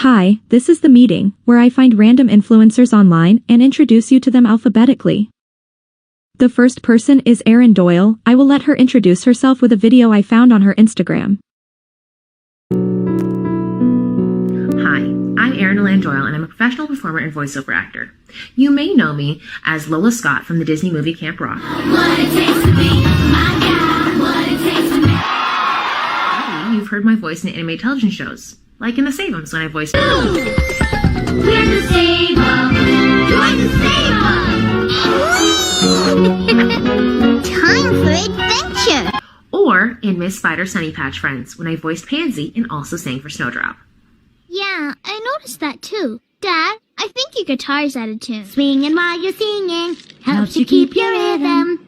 Hi, this is the meeting, where I find random influencers online and introduce you to them alphabetically. The first person is Aaryn Doyle. I will let her introduce herself with a video I found on her Instagram. Hi, I'm Elan Doyle, and I'm a professional performer and voiceover actor. You may know me as Lola Scott from the Disney movie Camp Rock. What it takes to be my guy, what it takes to be. Maybe you've heard my voice in anime television shows, like in The Save-Ems when I voiced. We're the Save-Em. Join the Save-Em. Time for adventure. Or in Miss Spider Sunny Patch Friends when I voiced Pansy and also sang for Snowdrop. Yeah, I noticed that too. Dad, I think your guitar's out of tune. Swinging while you're singing helps you keep your rhythm.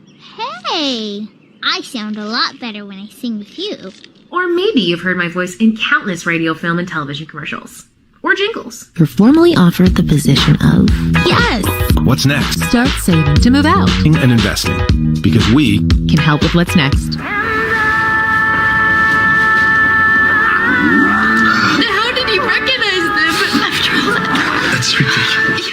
Hey, I sound a lot better when I sing with you. Or maybe you've heard my voice in countless radio, film, and television commercials. Or jingles. You're formally offered the position of... Yes! What's next? Start saving to move out. And investing. Because we Can help with what's next. How did you recognize them? That's ridiculous.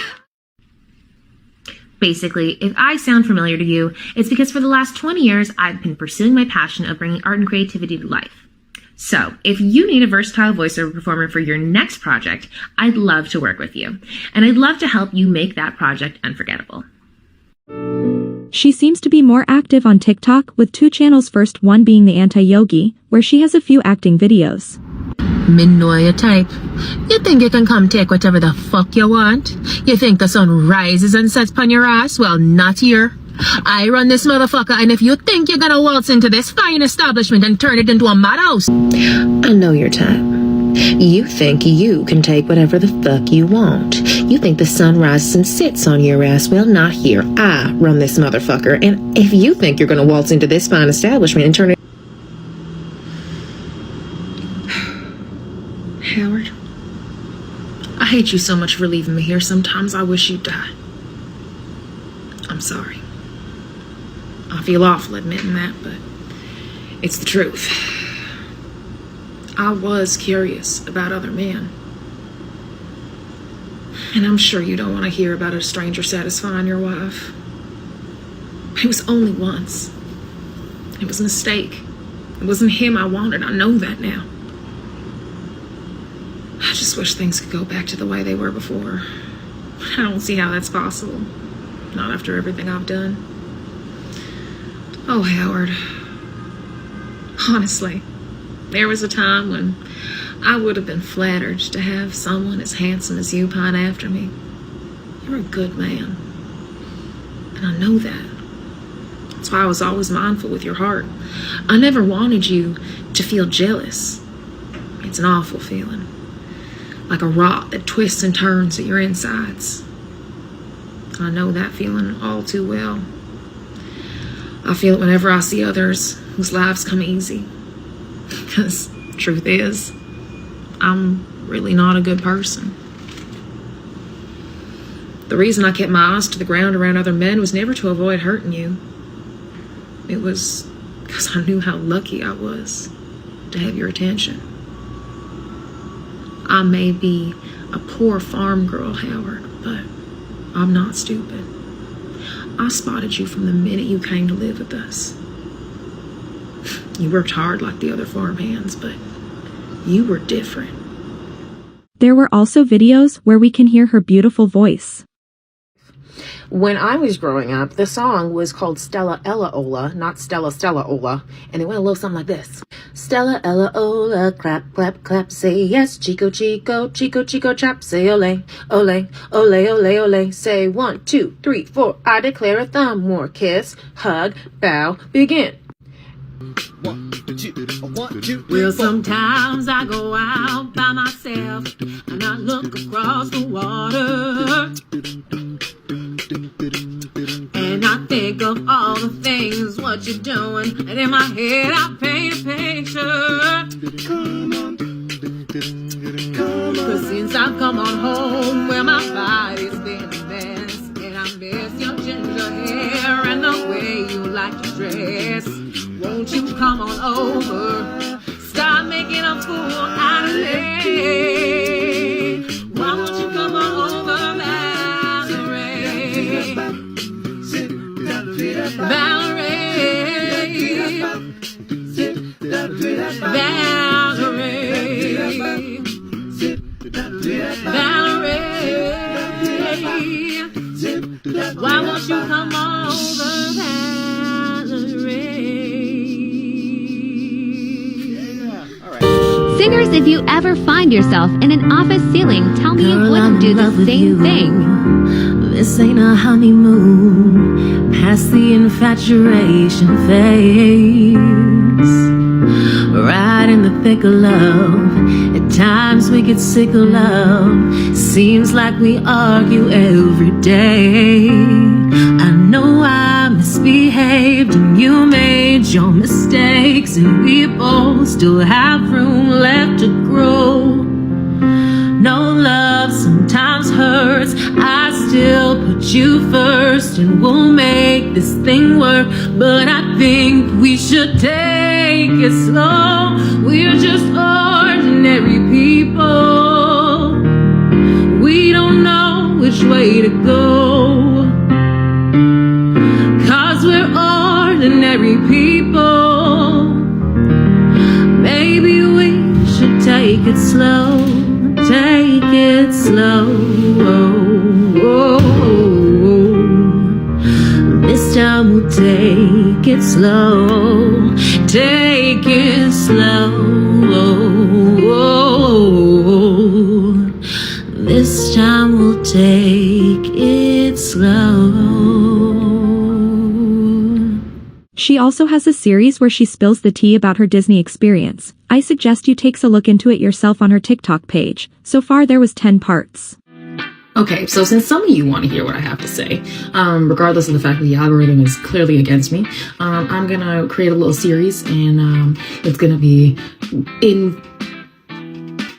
Basically, if I sound familiar to you, it's because for the last 20 years, I've been pursuing my passion of bringing art and creativity to life. So, if you need a versatile voiceover performer for your next project, I'd love to work with you. And I'd love to help you make that project unforgettable. She seems to be more active on TikTok with 2 channels, first one being the Anti-Yogi, where she has a few acting videos. Me know your type. You think you can come take whatever the fuck you want? You think the sun rises and sets upon your ass? Well, not here. I run this motherfucker, and if you think you're gonna waltz into this fine establishment and turn it into a madhouse... I know your type. You think you can take whatever the fuck you want. You think the sun rises and sits on your ass. Well, not here. I run this motherfucker, and if you think you're gonna waltz into this fine establishment and turn it... Howard, I hate you so much for leaving me here. Sometimes I wish you'd die. I'm sorry. I feel awful admitting that, but it's the truth. I was curious about other men. And I'm sure you don't want to hear about a stranger satisfying your wife. It was only once. It was a mistake. It wasn't him I wanted. I know that now. I just wish things could go back to the way they were before. I don't see how that's possible. Not after everything I've done. Oh, Howard. Honestly, there was a time when I would have been flattered to have someone as handsome as you pine after me. You're a good man. And I know that. That's why I was always mindful with your heart. I never wanted you to feel jealous. It's an awful feeling. Like a rot that twists and turns at your insides. I know that feeling all too well. I feel it whenever I see others whose lives come easy. Because truth is, I'm really not a good person. The reason I kept my eyes to the ground around other men was never to avoid hurting you. It was because I knew how lucky I was to have your attention. I may be a poor farm girl, Howard, but I'm not stupid. I spotted you from the minute you came to live with us. You worked hard like the other farm hands, but you were different. There were also videos where we can hear her beautiful voice. When I was growing up, the song was called Stella Ella Ola, not Stella Stella Ola, and it went a little something like this. Stella Ella Ola, clap, clap, clap, say yes, Chico, Chico, Chico, Chico, chop, say ole, ole, ole, ole, ole, say 1, 2, 3, 4, I declare a thumb war, kiss, hug, bow, begin. 1, 2, 1, 2, 3, Well, 4. sometimes I go out by myself and I look across the water. And I think of all the things, what you're doing, and in my head I paint a picture. Cause since I've come on home, where my body's been a mess, and I miss your ginger hair and the way you like to dress. Won't you come on over, start making a fool out of me? Valerie, why won't you come over, Valerie? Singers, if you ever find yourself in an office ceiling, tell me you wouldn't do the same thing. This ain't a honeymoon, past the infatuation phase. Right in the thick of love, at times we get sick of love. Seems like we argue every day. I know I misbehaved and you made your mistakes, and we both still have room left to grow. No, love sometimes hurts, I still put you first, and we'll make this thing work. But I think we should take it slow. We're just ordinary people. We don't know which way to go, 'cause we're ordinary people. Maybe we should take it slow. Take it slow. This time we'll take it slow. Take it slow. This time we'll take it slow. She also has a series where she spills the tea about her Disney experience. I suggest you takes a look into it yourself on her TikTok page. So far there was 10 parts. Okay, so since some of you want to hear what I have to say, regardless of the fact that the algorithm is clearly against me, I'm gonna create a little series, and it's gonna be, in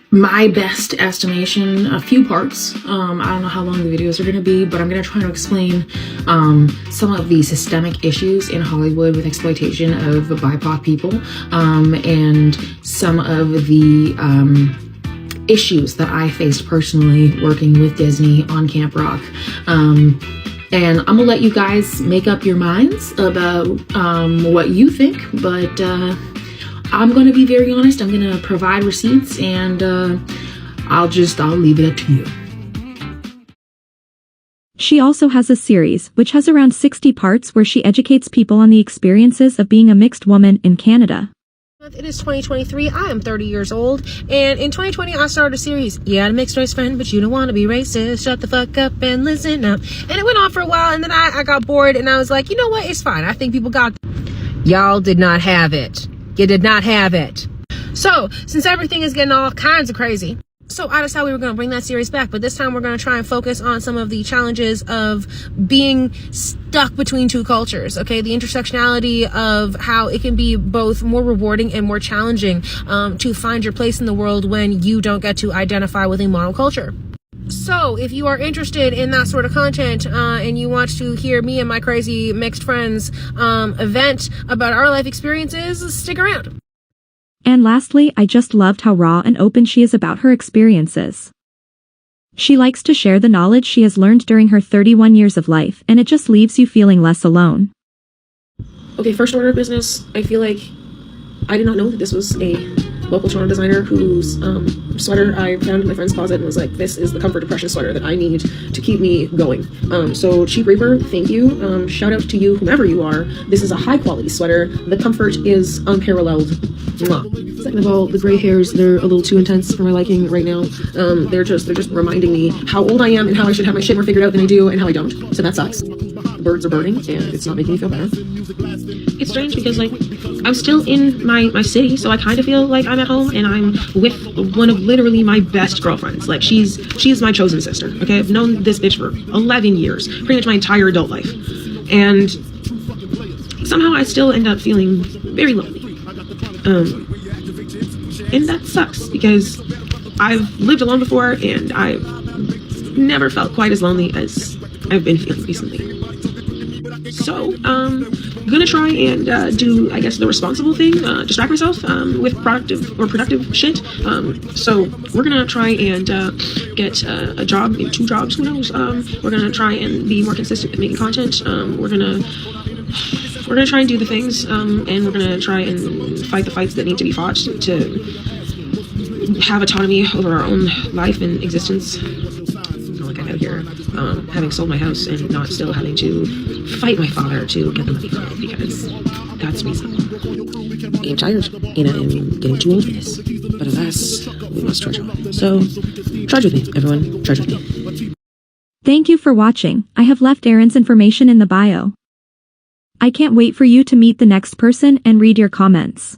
my best estimation, a few parts. I don't know how long the videos are gonna be, but I'm gonna try to explain some of the systemic issues in Hollywood with exploitation of BIPOC people, and some of the issues that I faced personally working with Disney on Camp Rock. And I'm gonna let you guys make up your minds about what you think, but I'm gonna be very honest. I'm gonna provide receipts, and I'll leave it up to you. She also has a series, which has around 60 parts, where she educates people on the experiences of being a mixed woman in Canada. It is 2023. I am 30 years old, and in 2020 I started a series. You had a mixed race friend, but you don't want to be racist. Shut the fuck up and listen up. And it went on for a while, and then I got bored, and I was like, you know what? It's fine. I think people got. Y'all did not have it. You did not have it. So since everything is getting all kinds of crazy, so I decided we were going to bring that series back, but this time we're going to try and focus on some of the challenges of being stuck between two cultures, okay? The intersectionality of how it can be both more rewarding and more challenging to find your place in the world when you don't get to identify with a monoculture. So if you are interested in that sort of content and you want to hear me and my crazy mixed friends vent about our life experiences, stick around. And lastly, I just loved how raw and open she is about her experiences. She likes to share the knowledge she has learned during her 31 years of life, and it just leaves you feeling less alone. Okay, first order of business, I feel like I did not know that this was a local Toronto designer whose sweater I found in my friend's closet and was like, this is the comfort depression sweater that I need to keep me going. So Cheap Reaper, thank you. Shout out to you, whomever you are. This is a high quality sweater. The comfort is unparalleled. Mwah. Second of all, the gray hairs, they're a little too intense for my liking right now. They're just reminding me how old I am and how I should have my shit more figured out than I do and how I don't. So that sucks. The birds are birding and it's not making me feel better. It's strange because like I'm still in my city, so I kind of feel like I'm at home and I'm with one of literally my best girlfriends. Like she's my chosen sister. Okay, I've known this bitch for 11 years, pretty much my entire adult life, and somehow I still end up feeling very lonely. And that sucks because I've lived alone before and I've never felt quite as lonely as I've been feeling recently. So, I'm gonna try and do, I guess, the responsible thing, distract myself with productive shit. So we're gonna try and get a job, maybe 2 jobs, who knows. We're gonna try and be more consistent with making content. We're gonna try and do the things, and we're gonna try and fight the fights that need to be fought to have autonomy over our own life and existence. Not like I'm out here having sold my house and not still having to fight my father to get the money from it, because that's reasonable. I am tired, and I am getting too old for this. But alas, we must trudge on. So, trudge with me, everyone. Trudge with me. Thank you for watching. I have left Aaryn's information in the bio. I can't wait for you to meet the next person and read your comments.